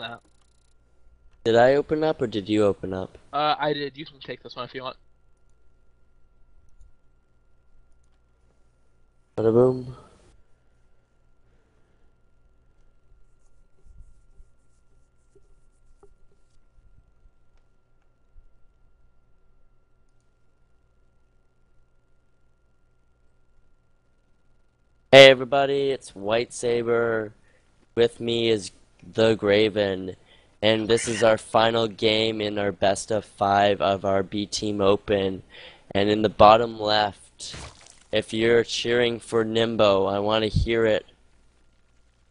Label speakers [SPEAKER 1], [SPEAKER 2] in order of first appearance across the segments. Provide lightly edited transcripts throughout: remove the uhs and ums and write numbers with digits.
[SPEAKER 1] snap.
[SPEAKER 2] Did I open up or did you open up?
[SPEAKER 1] I did. You can take this one if you want.
[SPEAKER 2] Bada boom. Hey everybody, it's White Saber. With me is the Graven, and this is our final game in our best of 5 of our B Team Open. And in the bottom left, if you're cheering for Niimbo, I want to hear it.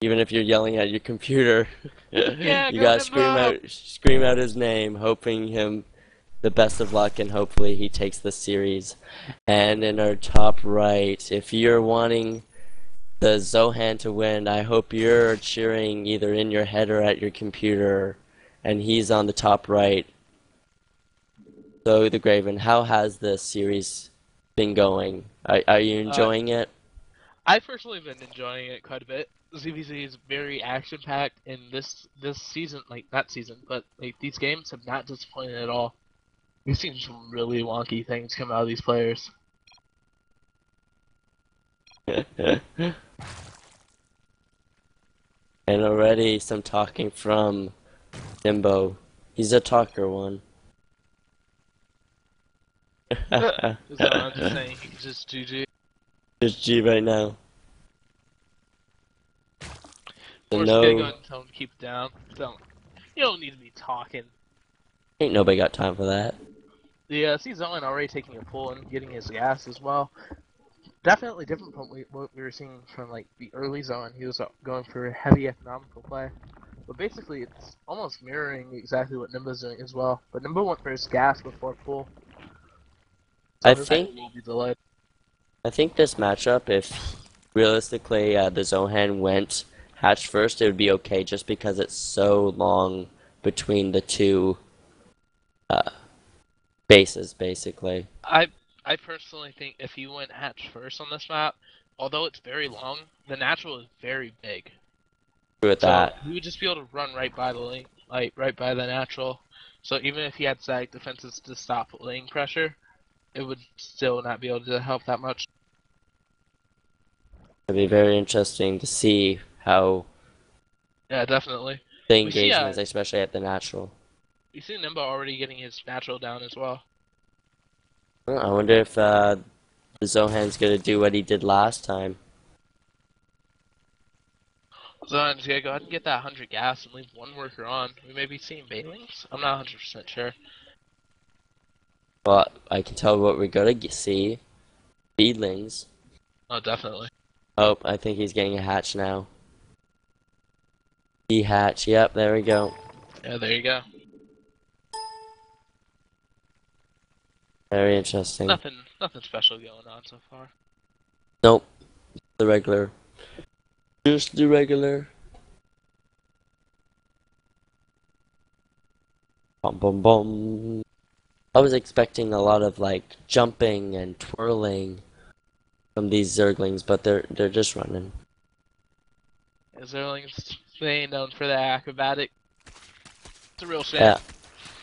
[SPEAKER 2] Even if you're yelling at your computer,
[SPEAKER 1] Yeah,
[SPEAKER 2] you
[SPEAKER 1] go
[SPEAKER 2] gotta
[SPEAKER 1] Niimbo!
[SPEAKER 2] scream out his name, hoping him the best of luck, and hopefully he takes the series. And in our top right, if you're wanting TheZohan to win, I hope you're cheering either in your head or at your computer, and he's on the top right. So, the Graven, how has this series been going? Are you
[SPEAKER 1] Uh,
[SPEAKER 2] enjoying it?
[SPEAKER 1] I've personally been enjoying it quite a bit. ZVZ is very action-packed, and this season, like not season, but like these games have not disappointed at all. We've seen some really wonky things come out of these players.
[SPEAKER 2] And already some talking from Niimbo. He's a talker one.
[SPEAKER 1] So I'm just saying, he can just GG.
[SPEAKER 2] Just G right now.
[SPEAKER 1] Of
[SPEAKER 2] So
[SPEAKER 1] course, you gotta go
[SPEAKER 2] no,
[SPEAKER 1] ahead and tell him to keep it down. You don't need to be talking.
[SPEAKER 2] ain't nobody got time for that.
[SPEAKER 1] Yeah, see Zohan already taking a pull and getting his gas as well. Definitely different from what we were seeing from like the early zone. He was going for heavy economical play, but basically it's almost mirroring exactly what Niimbo's doing as well. But Niimbo went for his gas before pull,
[SPEAKER 2] I
[SPEAKER 1] so his pull
[SPEAKER 2] think
[SPEAKER 1] will be delayed.
[SPEAKER 2] I think this matchup, if realistically TheZohan went hatch first, it would be okay just because it's so long between the two uh, bases, basically.
[SPEAKER 1] I personally think if he went hatch first on this map, although it's very long, the natural is very big.
[SPEAKER 2] Agree with
[SPEAKER 1] So
[SPEAKER 2] that.
[SPEAKER 1] he would just be able to run right by the lane, like right by the natural. So even if he had static defenses to stop lane pressure, it would still not be able to help that much.
[SPEAKER 2] It'd be very interesting to see how
[SPEAKER 1] Yeah, definitely.
[SPEAKER 2] the
[SPEAKER 1] We see
[SPEAKER 2] engagement is, especially at the natural.
[SPEAKER 1] we see Niimbo already getting his natural down as well.
[SPEAKER 2] Well, I wonder if TheZohan's gonna do what he did last time.
[SPEAKER 1] So I'm just gonna go ahead and get that 100 gas and leave one worker on. We may be seeing Bailings. I'm not 100% sure.
[SPEAKER 2] But I can tell what we're gonna see. Beadlings.
[SPEAKER 1] Oh, definitely.
[SPEAKER 2] Oh, I think he's getting a hatch now. Hatch. Yep, there we go.
[SPEAKER 1] Yeah, there you go.
[SPEAKER 2] Very interesting.
[SPEAKER 1] Nothing special going on so far.
[SPEAKER 2] Nope, the regular. Just the regular. Bum bum bum. I was expecting a lot of like jumping and twirling from these Zerglings, but they're just running.
[SPEAKER 1] Yeah, Zerling's they ain't known for that acrobatic. It's a real shame.
[SPEAKER 2] Yeah,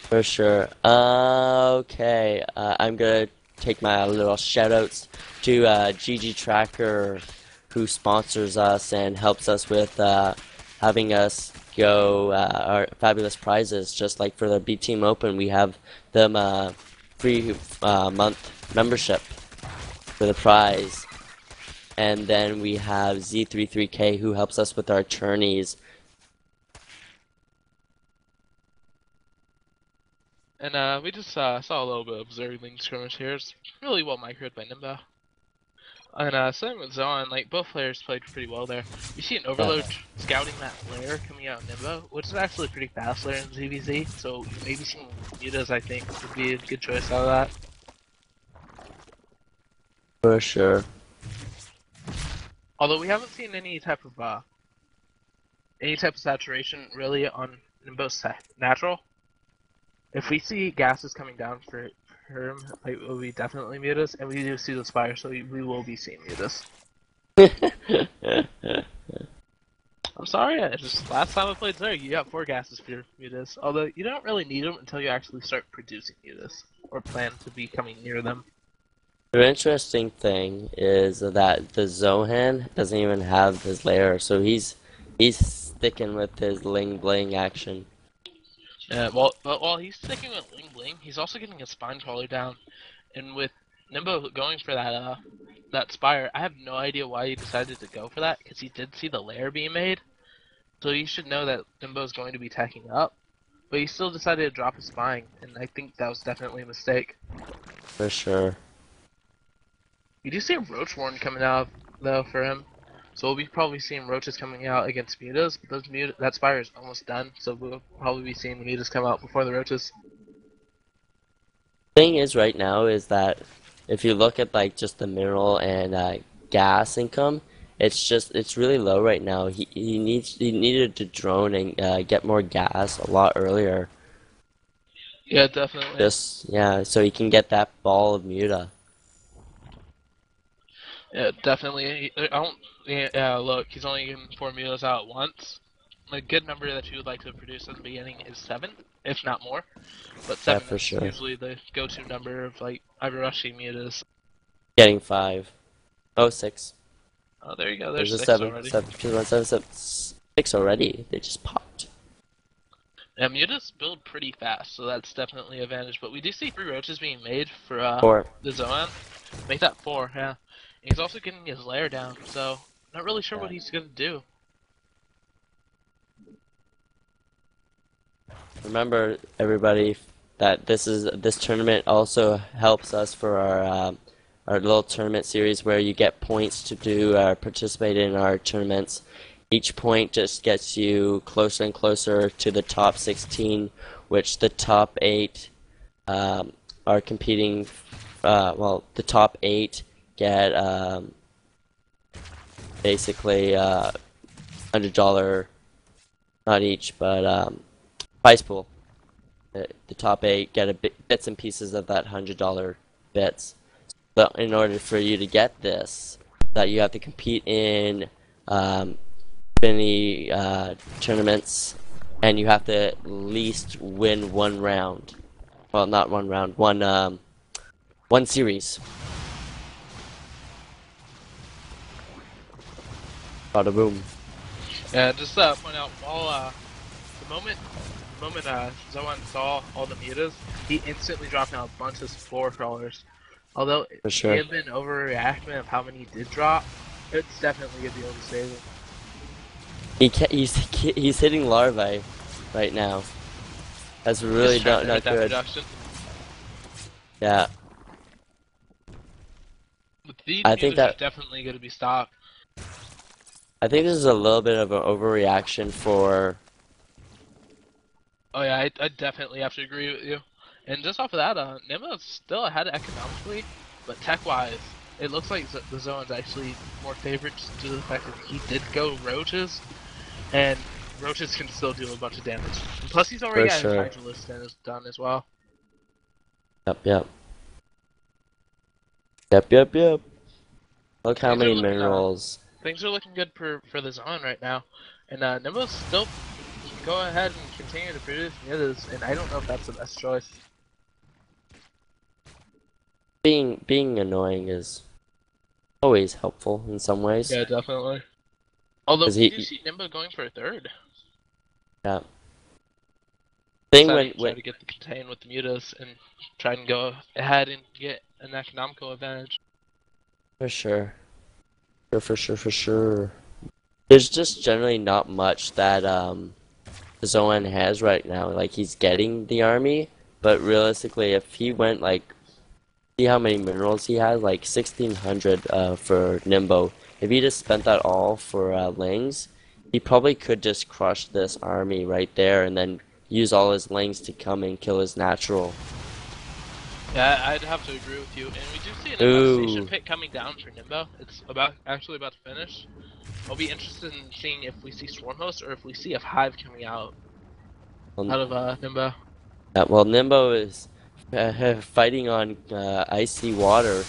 [SPEAKER 2] for sure. Okay, I'm gonna take my little shoutouts to GG Tracker, who sponsors us and helps us with having us go our fabulous prizes. Just like for the B Team Open, we have them free month membership for the prize. And then we have Z33K, who helps us with our tourneys.
[SPEAKER 1] And we just saw a little bit of Zerling skirmish here. It's really well microed by Niimbo. And same with Zohan, like both players played pretty well there. You see an
[SPEAKER 2] Uh,
[SPEAKER 1] Overload scouting that flare coming out of Niimbo, which is actually a pretty fast flare in ZVZ, so maybe some mutas I think would be a good choice out of that.
[SPEAKER 2] for sure.
[SPEAKER 1] Although we haven't seen any type of saturation really on Niimbo's natural. If we see gases coming down for him, like, it will be definitely mutas, and we do see the spire, so we will be seeing mutas. I'm sorry, I just last time I played Zerg, you got 4 gases for your mutas. Although you don't really need them until you actually start producing mutas or plan to be coming near them.
[SPEAKER 2] The interesting thing is that the Zohan doesn't even have his lair, so he's sticking with his Ling Bling action.
[SPEAKER 1] While he's sticking with Ling Bling, he's also getting his spine crawler down, and with Niimbo going for that spire, I have no idea why he decided to go for that because he did see the lair being made, so you should know that Niimbo is going to be tacking up. But he still decided to drop his spine, and I think that was definitely a mistake.
[SPEAKER 2] For sure.
[SPEAKER 1] You do see a Roach Warren coming out though for him, so we'll be probably seeing Roaches coming out against Mutas. But that Spire is almost done, so we'll probably be seeing the Mutas come out before the Roaches.
[SPEAKER 2] Thing is right now is that if you look at like just the mineral and gas income, it's really low right now. He needed to drone and get more gas a lot earlier.
[SPEAKER 1] Yeah, definitely.
[SPEAKER 2] Just yeah, so he can get that ball of muta.
[SPEAKER 1] Yeah, definitely. I don't. Yeah, look, he's only getting 4 Mutas out at once. A good number that you would like to produce in the beginning is 7, if not more. But
[SPEAKER 2] Yeah,
[SPEAKER 1] 7
[SPEAKER 2] for
[SPEAKER 1] is
[SPEAKER 2] sure.
[SPEAKER 1] usually the go-to number of like Ivarushi Mutas.
[SPEAKER 2] Getting 5. Oh, 6.
[SPEAKER 1] Oh, there you go.
[SPEAKER 2] There's
[SPEAKER 1] There's
[SPEAKER 2] a
[SPEAKER 1] 6
[SPEAKER 2] seven,
[SPEAKER 1] already.
[SPEAKER 2] seven, two, one, seven, seven, 6 already. They just popped.
[SPEAKER 1] Yeah, mutas build pretty fast, so that's definitely an advantage. But we do see 3 roaches being made for
[SPEAKER 2] Four.
[SPEAKER 1] the Zohan. Make that 4, yeah. And he's also getting his lair down, so not really sure
[SPEAKER 2] Yeah.
[SPEAKER 1] what he's gonna do.
[SPEAKER 2] Remember, everybody, that this tournament also helps us for our little tournament series where you get points to do participate in our tournaments. Each point just gets you closer and closer to the top 16, which the top 8 are competing. Well, the top 8 get basically $100, not each, but prize pool. The top 8 get bits and pieces of that $100 bits. But in order for you to get this, that you have to compete in many tournaments, and you have to at least win one round. Well, not one round, one series. Bada boom.
[SPEAKER 1] Yeah, just point out while the moment Zohan saw all the mutas, he instantly dropped out a bunch of spore crawlers. Although it
[SPEAKER 2] For
[SPEAKER 1] may
[SPEAKER 2] sure.
[SPEAKER 1] have been overreaction of how many he did drop, it's definitely gonna be able to save him.
[SPEAKER 2] He's hitting larvae right now. That's really
[SPEAKER 1] Just trying to hit
[SPEAKER 2] not
[SPEAKER 1] that
[SPEAKER 2] good.
[SPEAKER 1] production.
[SPEAKER 2] Yeah,
[SPEAKER 1] But these
[SPEAKER 2] I think
[SPEAKER 1] mutas are
[SPEAKER 2] that
[SPEAKER 1] definitely gonna be stopped.
[SPEAKER 2] I think this is a little bit of an overreaction for.
[SPEAKER 1] Oh yeah, I definitely have to agree with you. And just off of that, Niimbo's still ahead economically, but tech-wise, it looks like the Zohan's actually more favored just due to the fact that he did go roaches, and roaches can still do a bunch of damage. And plus, he's already
[SPEAKER 2] For
[SPEAKER 1] got his
[SPEAKER 2] sure.
[SPEAKER 1] Hydralist done as well.
[SPEAKER 2] Yep, yep. Yep, yep, yep. Look how
[SPEAKER 1] Things are
[SPEAKER 2] many
[SPEAKER 1] looking
[SPEAKER 2] minerals.
[SPEAKER 1] things are looking good for the Zohan right now, and Niimbo's still can go ahead and continue to produce mutas, and I don't know if that's the best choice.
[SPEAKER 2] Being annoying is always helpful in some ways.
[SPEAKER 1] Yeah, definitely. Although
[SPEAKER 2] Cause
[SPEAKER 1] we do
[SPEAKER 2] he,
[SPEAKER 1] see Niimbo going for a third.
[SPEAKER 2] yeah. Thing
[SPEAKER 1] Deciding to try
[SPEAKER 2] when
[SPEAKER 1] to get the contain with the mutas and try and go ahead and get an economical advantage.
[SPEAKER 2] for sure, for sure. There's just generally not much that Zoan has right now. Like he's getting the army, but realistically, if he went like see how many minerals he has, like 1600 for Niimbo. If he just spent that all for Lings, he probably could just crush this army right there and then use all his Lings to come and kill his natural.
[SPEAKER 1] Yeah, I'd have to agree with you. And we do see an infestation
[SPEAKER 2] Ooh.
[SPEAKER 1] pit coming down for Niimbo. It's actually about to finish. I'll be interested in seeing if we see Swarm Host or if we see a Hive coming
[SPEAKER 2] Well,
[SPEAKER 1] out of Niimbo.
[SPEAKER 2] well, Niimbo is fighting on icy water.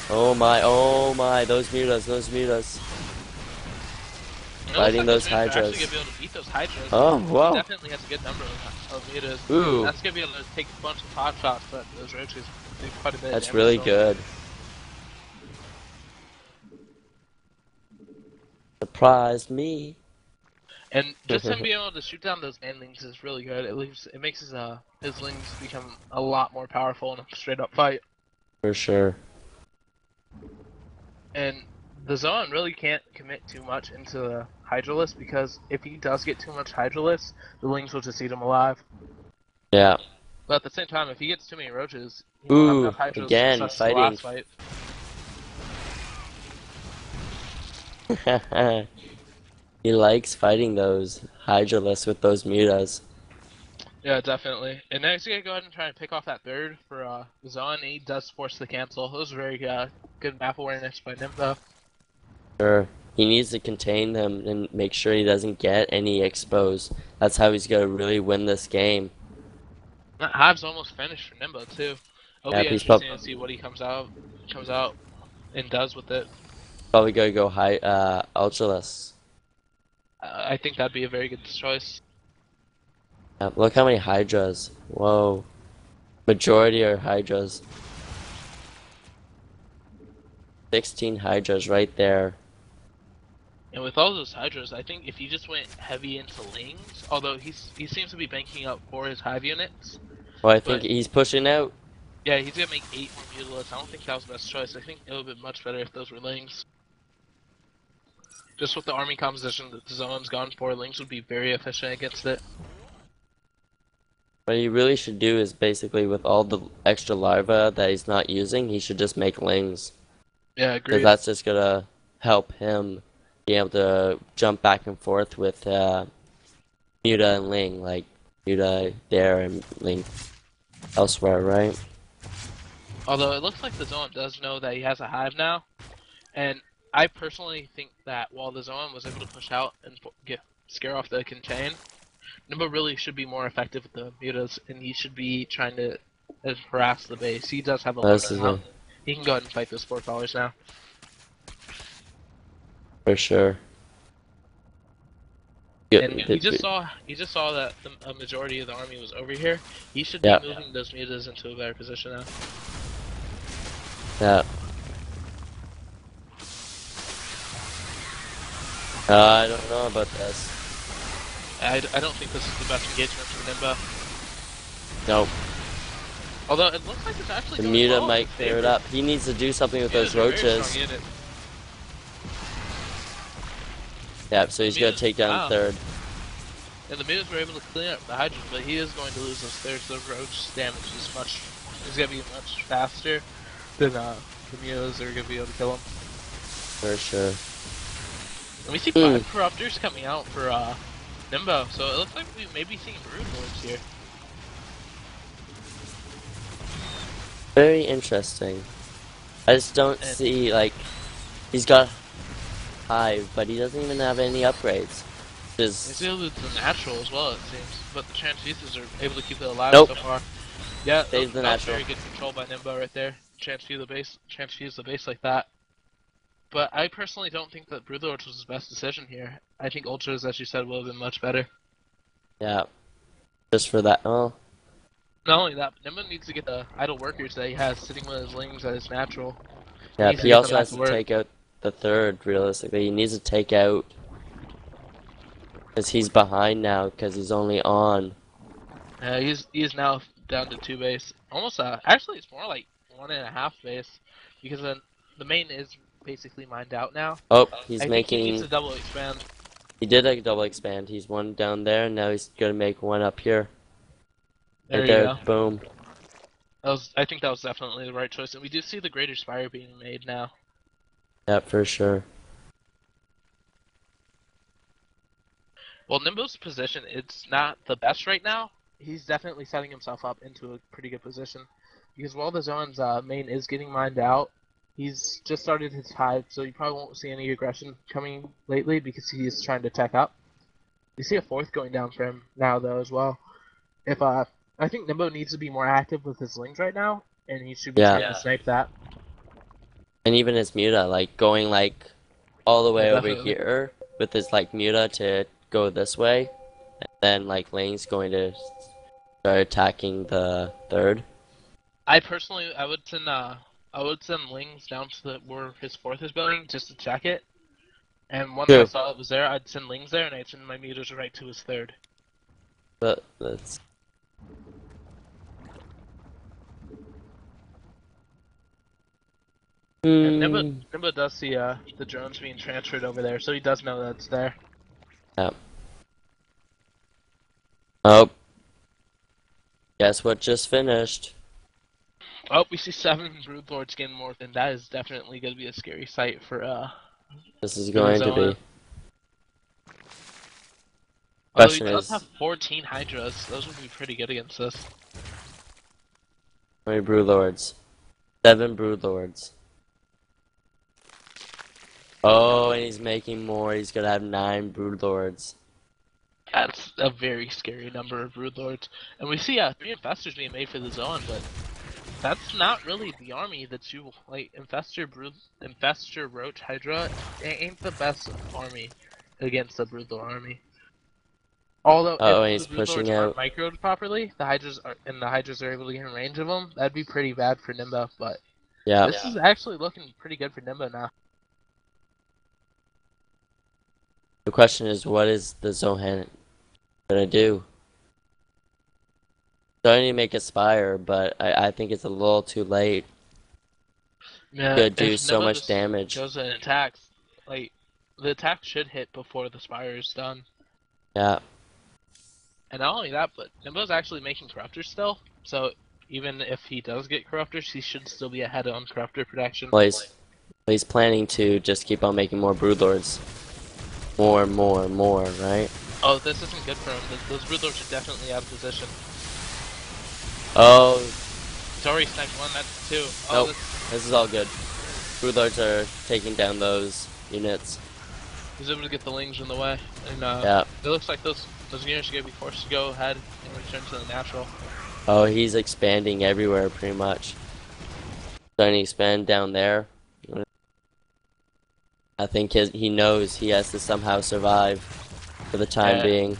[SPEAKER 2] Oh my, those mutas, those mutas.
[SPEAKER 1] And it looks
[SPEAKER 2] fighting
[SPEAKER 1] like those
[SPEAKER 2] those
[SPEAKER 1] mutas are actually
[SPEAKER 2] hydras.
[SPEAKER 1] gonna be able to beat those hydras.
[SPEAKER 2] Oh,
[SPEAKER 1] He
[SPEAKER 2] whoa.
[SPEAKER 1] definitely has a good number of mutas, and
[SPEAKER 2] Ooh,
[SPEAKER 1] that's gonna be able to take a bunch of pot shots, but those roaches do quite a bit of
[SPEAKER 2] that's
[SPEAKER 1] damage
[SPEAKER 2] really
[SPEAKER 1] to him.
[SPEAKER 2] good. Surprise me.
[SPEAKER 1] And just him being able to shoot down those manlings is really good. It makes his lings become a lot more powerful in a straight up fight.
[SPEAKER 2] For sure.
[SPEAKER 1] And TheZohan really can't commit too much into the Hydralisk because if he does get too much Hydralisk, the lings will just eat him alive.
[SPEAKER 2] Yeah.
[SPEAKER 1] But at the same time, if he gets too many roaches, he won't have
[SPEAKER 2] Ooh,
[SPEAKER 1] enough Hydras to
[SPEAKER 2] again,
[SPEAKER 1] trust the
[SPEAKER 2] fighting.
[SPEAKER 1] last fight.
[SPEAKER 2] He likes fighting those Hydralisks with those mutas.
[SPEAKER 1] Yeah, definitely. And next, you gotta go ahead and try and pick off that third for TheZohan. He does force the cancel. It was very good map awareness by Niimbo.
[SPEAKER 2] Sure. He needs to contain them and make sure he doesn't get any exposed. That's how he's gonna really win this game.
[SPEAKER 1] That Hive's almost finished for Niimbo too. It'll
[SPEAKER 2] Yeah,
[SPEAKER 1] be
[SPEAKER 2] he's
[SPEAKER 1] interesting to see what he comes out and does with it.
[SPEAKER 2] probably gonna go high Ultralisk.
[SPEAKER 1] I think that'd be a very good choice.
[SPEAKER 2] Yeah, look how many Hydras. Whoa. Majority are Hydras. 16 Hydras right there.
[SPEAKER 1] And with all those Hydras, I think if he just went heavy into Lings, although he seems to be banking up for his Hive units,
[SPEAKER 2] Well, I think
[SPEAKER 1] but
[SPEAKER 2] he's pushing out.
[SPEAKER 1] yeah, he's gonna make 8 more Mutalisks. I don't think that was the best choice. I think it would have been much better if those were Lings. Just with the army composition that the zone's gone for, Lings would be very efficient against it.
[SPEAKER 2] What he really should do is basically with all the extra larvae that he's not using, he should just make lings.
[SPEAKER 1] Yeah,
[SPEAKER 2] Because
[SPEAKER 1] agreed.
[SPEAKER 2] that's just gonna help him be able to jump back and forth with Muta and Ling, like Muta there and Ling elsewhere, right?
[SPEAKER 1] Although it looks like the zone does know that he has a Hive now, and I personally think that while the zone was able to push out and scare off the contain, Niimbo really should be more effective with the mutas, and he should be trying to harass the base. He does have a low
[SPEAKER 2] This is
[SPEAKER 1] now. He can go ahead and fight those 4 callers now.
[SPEAKER 2] for sure.
[SPEAKER 1] And
[SPEAKER 2] Good.
[SPEAKER 1] he just saw that a majority of the army was over here. He should be
[SPEAKER 2] Yeah,
[SPEAKER 1] moving those mutas into a better position now.
[SPEAKER 2] yeah. I don't know about this.
[SPEAKER 1] I don't think this is the best engagement for Niimbo.
[SPEAKER 2] Nope.
[SPEAKER 1] Although it looks like it's actually
[SPEAKER 2] The
[SPEAKER 1] going
[SPEAKER 2] Muta
[SPEAKER 1] well in
[SPEAKER 2] might
[SPEAKER 1] his
[SPEAKER 2] clear it
[SPEAKER 1] favor.
[SPEAKER 2] up. He needs to do something with those
[SPEAKER 1] Mutas are a very
[SPEAKER 2] roaches.
[SPEAKER 1] strong unit.
[SPEAKER 2] Yeah, so he's gonna take down
[SPEAKER 1] Wow.
[SPEAKER 2] third.
[SPEAKER 1] And the mutas were able to clean up the hydrogen, but he is going to lose those thirds. The roach damage is going to be much faster than the mutas are going to be able to kill him.
[SPEAKER 2] For sure.
[SPEAKER 1] And we see 5 corruptors coming out for Niimbo, so it looks like we may be seeing brood lords here.
[SPEAKER 2] Very interesting. I just don't see, like, he's got Hive, but he doesn't even have any upgrades.
[SPEAKER 1] He's
[SPEAKER 2] Just,
[SPEAKER 1] able to lose the natural as well, it seems, but the transfuses are able to keep it alive
[SPEAKER 2] nope,
[SPEAKER 1] so far. Yeah,
[SPEAKER 2] saves the
[SPEAKER 1] that was
[SPEAKER 2] natural.
[SPEAKER 1] very good control by Niimbo right there. Transfuse the base like that. But I personally don't think that Broodlords was his best decision here. I think Ultras, as you said, would have been much better.
[SPEAKER 2] Yeah, just for that. Oh,
[SPEAKER 1] Not only that, but Niimbo needs to get the idle workers that he has sitting with his lings at his natural.
[SPEAKER 2] yeah,
[SPEAKER 1] Needs to
[SPEAKER 2] he
[SPEAKER 1] get them
[SPEAKER 2] also
[SPEAKER 1] back
[SPEAKER 2] has
[SPEAKER 1] to
[SPEAKER 2] to
[SPEAKER 1] work.
[SPEAKER 2] take out the third, realistically. He needs to take out, because he's behind now, because he's only on.
[SPEAKER 1] He's now down to 2 base. Almost, actually it's more like 1.5 base. Because then the main is basically mined out now.
[SPEAKER 2] Oh, he's
[SPEAKER 1] I think he needs
[SPEAKER 2] making,
[SPEAKER 1] to double expand.
[SPEAKER 2] he did a double expand. He's one down there, and now he's gonna make one up here.
[SPEAKER 1] There
[SPEAKER 2] Right
[SPEAKER 1] you
[SPEAKER 2] there,
[SPEAKER 1] go.
[SPEAKER 2] boom.
[SPEAKER 1] I think that was definitely the right choice. And we do see the Greater Spire being made now.
[SPEAKER 2] Yeah, for sure.
[SPEAKER 1] Well, Niimbo's position, it's not the best right now. He's definitely setting himself up into a pretty good position. Because while the zone's main is getting mined out, he's just started his hive, so you probably won't see any aggression coming lately because he's trying to tech up. You see a 4th going down for him now, though, as well. If I think Niimbo needs to be more active with his lings right now, and he should be
[SPEAKER 2] Yeah,
[SPEAKER 1] trying to snipe that.
[SPEAKER 2] and even his Muta, like, going, like, all the
[SPEAKER 1] Yeah,
[SPEAKER 2] way over
[SPEAKER 1] definitely.
[SPEAKER 2] here. with his like Muta to go this way, and then like Lane's going to start attacking the third.
[SPEAKER 1] I personally, I would send Lings down to where his fourth is building just to check it. And once I
[SPEAKER 2] True,
[SPEAKER 1] saw it was there, I'd send Lings there, and I'd send my meters right to his third.
[SPEAKER 2] but that's
[SPEAKER 1] And
[SPEAKER 2] hmm.
[SPEAKER 1] Nimbo does see the drones being transferred over there, so he does know that it's there.
[SPEAKER 2] Yeah. Oh, guess what just finished?
[SPEAKER 1] Oh, we see 7 Broodlords getting morphed, and that is definitely going to be a scary sight
[SPEAKER 2] This is
[SPEAKER 1] for the
[SPEAKER 2] going to
[SPEAKER 1] Zohan.
[SPEAKER 2] be.
[SPEAKER 1] Although he
[SPEAKER 2] Question
[SPEAKER 1] does have
[SPEAKER 2] is,
[SPEAKER 1] 14 Hydras, those would be pretty good against us.
[SPEAKER 2] how many Broodlords? 7 Broodlords. Oh, and he's making more. He's gonna have 9 Broodlords.
[SPEAKER 1] That's a very scary number of Broodlords. And we see 3 Infestors being made for the Zohan, but that's not really the army that you like. Infestor, Roach, Hydra ain't the best army against the Broodlord army. Although if
[SPEAKER 2] Oh, and
[SPEAKER 1] the
[SPEAKER 2] he's
[SPEAKER 1] Broodlords
[SPEAKER 2] pushing
[SPEAKER 1] aren't
[SPEAKER 2] out.
[SPEAKER 1] microed properly, the Hydras are able to get in range of them. That'd be pretty bad for Niimbo. But
[SPEAKER 2] Yeah.
[SPEAKER 1] this is actually looking pretty good for Niimbo now.
[SPEAKER 2] The question is, what is the Zohan gonna do? So I need to make a Spire, but I think it's a little too late.
[SPEAKER 1] Yeah,
[SPEAKER 2] Gonna do
[SPEAKER 1] if
[SPEAKER 2] so
[SPEAKER 1] Niimbo
[SPEAKER 2] much
[SPEAKER 1] just
[SPEAKER 2] damage.
[SPEAKER 1] goes and attacks, like the attack should hit before the Spire is done.
[SPEAKER 2] Yeah.
[SPEAKER 1] And not only that, but Nimbo's actually making Corruptors still, so even if he does get Corruptors, he should still be ahead on Corruptor production.
[SPEAKER 2] Well, he's planning to just keep on making more Broodlords. More, right?
[SPEAKER 1] Oh, this isn't good for him. Those Broodlords are definitely out of position.
[SPEAKER 2] Oh,
[SPEAKER 1] He's already sniped one, that's two. Oh,
[SPEAKER 2] nope.
[SPEAKER 1] that's...
[SPEAKER 2] This is all good. Broodlords are taking down those units.
[SPEAKER 1] He's able to get the Lings in the way. And
[SPEAKER 2] Yeah.
[SPEAKER 1] it looks like those units are going to be forced to go ahead and return to the natural.
[SPEAKER 2] Oh, he's expanding everywhere pretty much. Starting to expand down there. I think he knows he has to somehow survive for the time
[SPEAKER 1] Yeah.
[SPEAKER 2] being.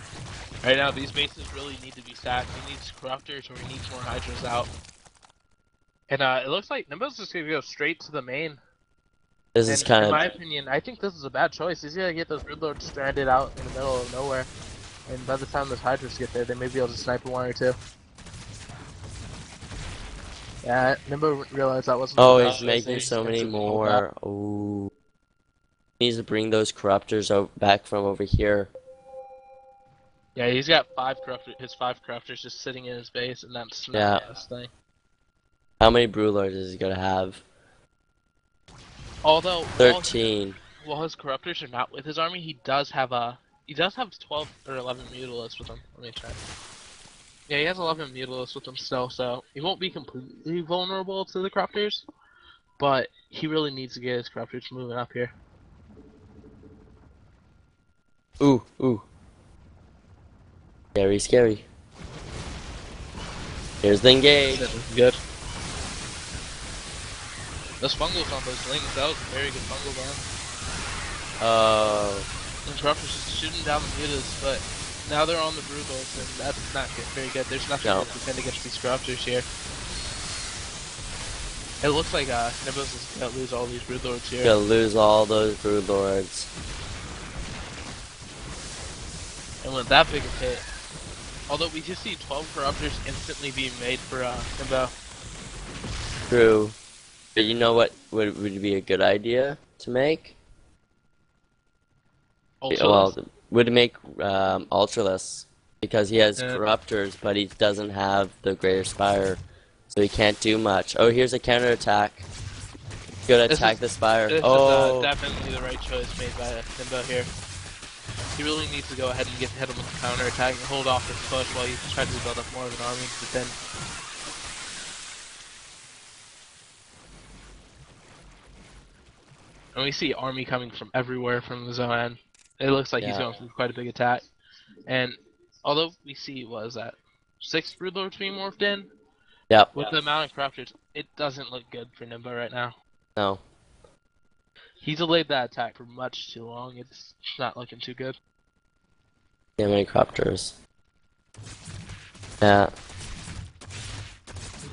[SPEAKER 1] Right now, these bases really need to be sacked. He needs Corruptors or he needs more Hydras out. And it looks like Nimbo's just going to go straight to the main.
[SPEAKER 2] This is
[SPEAKER 1] And
[SPEAKER 2] kind
[SPEAKER 1] in
[SPEAKER 2] of
[SPEAKER 1] my opinion, I think this is a bad choice. He's gonna get those Broodlords stranded out in the middle of nowhere, and by the time those Hydras get there, they may be able to snipe one or two. Yeah, Niimbo realized that wasn't the
[SPEAKER 2] oh,
[SPEAKER 1] best
[SPEAKER 2] he's
[SPEAKER 1] choice, and
[SPEAKER 2] making
[SPEAKER 1] he just
[SPEAKER 2] so many
[SPEAKER 1] instantly pulled back.
[SPEAKER 2] more. Ooh, he needs to bring those corruptors back from over here.
[SPEAKER 1] Yeah, he's got his 5 Corruptors just sitting in his base, and that's not
[SPEAKER 2] Yeah.
[SPEAKER 1] the best thing.
[SPEAKER 2] How many Broodlords is he gonna have?
[SPEAKER 1] Although,
[SPEAKER 2] 13.
[SPEAKER 1] while his Corruptors are not with his army, he does have 12 or 11 Mutalisks with him. Let me check. Yeah, he has 11 Mutalisks with him still, so he won't be completely vulnerable to the Corruptors. But he really needs to get his Corruptors moving up here.
[SPEAKER 2] Ooh. Scary, scary. Here's the engage.
[SPEAKER 1] This is good. Those fungals on those lings, that was a very good fungal ban.
[SPEAKER 2] Oh.
[SPEAKER 1] And Corruptors just shooting down the mutas, but now they're on the Brutals, and that's not good, very good. There's nothing
[SPEAKER 2] No.
[SPEAKER 1] to defend against these Corruptors here. It looks like Nimbus is gonna lose all these Broodlords here.
[SPEAKER 2] Gonna lose all those Broodlords.
[SPEAKER 1] And with that big a hit, although we just see 12 Corruptors instantly being made for Nimbo.
[SPEAKER 2] True. But you know what would be a good idea to make?
[SPEAKER 1] Ultralisk?
[SPEAKER 2] Well, would make Ultralisk because he has
[SPEAKER 1] Uh,
[SPEAKER 2] Corruptors, but he doesn't have the Greater Spire, so he can't do much. Oh, here's a counterattack. Gonna attack the Spire.
[SPEAKER 1] this is
[SPEAKER 2] Oh,
[SPEAKER 1] definitely the right choice made by Nimbo here. He really needs to go ahead and hit him with a counter attack and hold off his push while he tries to build up more of an army to defend. And we see army coming from everywhere from the Zohan. It looks like he's
[SPEAKER 2] yeah,
[SPEAKER 1] going for quite a big attack. And although we see, what is that, 6 Broodlords being morphed in,
[SPEAKER 2] yep,
[SPEAKER 1] with the amount of Corruptors, it doesn't look good for Nimbo right now.
[SPEAKER 2] no.
[SPEAKER 1] He delayed that attack for much too long. It's not looking too good.
[SPEAKER 2] Yeah, many cropters. Yeah.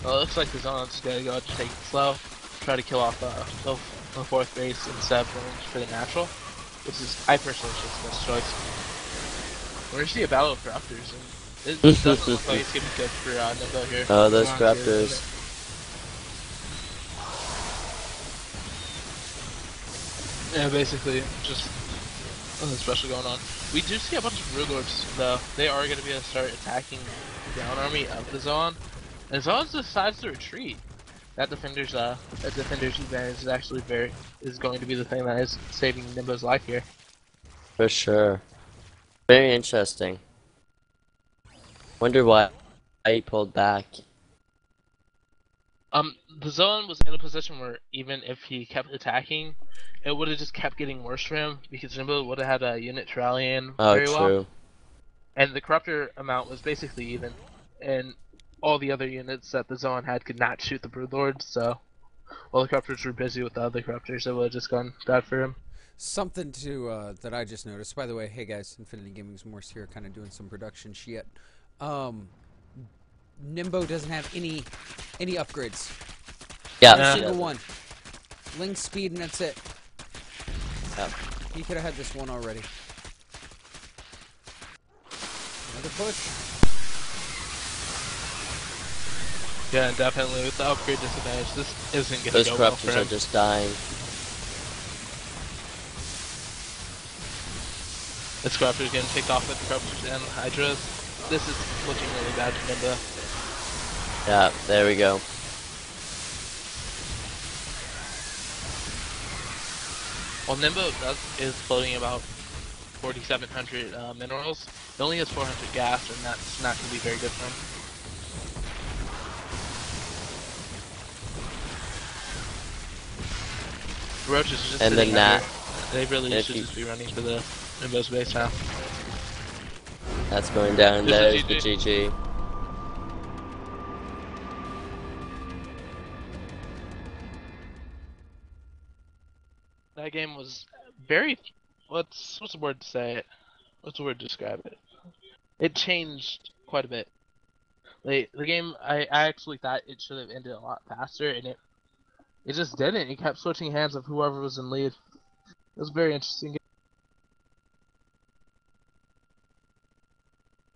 [SPEAKER 1] Well, it looks like the Zohan's gonna go to take it slow, try to kill off the fourth base instead of going for the natural, which is, I personally think, the best choice. We're gonna see a battle of Raptors, and it doesn't look like it's gonna be good for Niimbo here.
[SPEAKER 2] Oh, those
[SPEAKER 1] Zohan's gonna win
[SPEAKER 2] cropters.
[SPEAKER 1] it. Yeah, basically, just nothing special going on. We do see a bunch of Rulords, though. They are gonna be able to start attacking the down army of the Zohan, and Zohan decides to retreat. That defender's advantage is actually is going to be the thing that is saving Niimbo's life here.
[SPEAKER 2] For sure. Very interesting. Wonder why he pulled back.
[SPEAKER 1] The Zohan was in a position where even if he kept attacking, it would have just kept getting worse for him because Niimbo would have had a unit to rally in
[SPEAKER 2] Oh,
[SPEAKER 1] very well,
[SPEAKER 2] true.
[SPEAKER 1] and the corruptor amount was basically even, and all the other units that the Zohan had could not shoot the Broodlords, so while the corruptors were busy with the other corruptors, it would have just gone bad for him.
[SPEAKER 3] Something to that I just noticed. By the way, hey guys, Infinity Gaming's Morse here, kind of doing some production shit. Um, Niimbo doesn't have any upgrades.
[SPEAKER 2] Yeah.
[SPEAKER 3] Not a
[SPEAKER 1] Yeah.
[SPEAKER 3] single one. Ling speed and that's it.
[SPEAKER 2] Yeah.
[SPEAKER 3] He could have had this one already. Another push.
[SPEAKER 1] Yeah, definitely with the upgrade disadvantage, this isn't going
[SPEAKER 2] Those
[SPEAKER 1] to go well for
[SPEAKER 2] corruptors are
[SPEAKER 1] him.
[SPEAKER 2] just dying.
[SPEAKER 1] This corruptor is getting picked off with the corruptors and hydras. This is looking really bad for Niimbo.
[SPEAKER 2] Yeah, there we go.
[SPEAKER 1] While Niimbo is floating about 4,700 minerals, he only has 400 gas, and that's not going to be very good for him. The roaches are just
[SPEAKER 2] And then
[SPEAKER 1] sitting out
[SPEAKER 2] that,
[SPEAKER 1] here. They really
[SPEAKER 2] if
[SPEAKER 1] should
[SPEAKER 2] you,
[SPEAKER 1] just be running for the Niimbo's base now.
[SPEAKER 2] that's going down.
[SPEAKER 1] There's a
[SPEAKER 2] There's the
[SPEAKER 1] GG.
[SPEAKER 2] GG.
[SPEAKER 1] That game was very. What's the word to say it? What's the word to describe it? It changed quite a bit. The game, I actually thought it should have ended a lot faster, and it just didn't. It kept switching hands of whoever was in lead. It was a very interesting.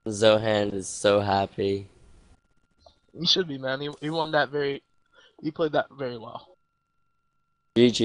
[SPEAKER 2] Zohan is so happy.
[SPEAKER 1] He should be, man. He won that very. He played that very well.
[SPEAKER 2] GG.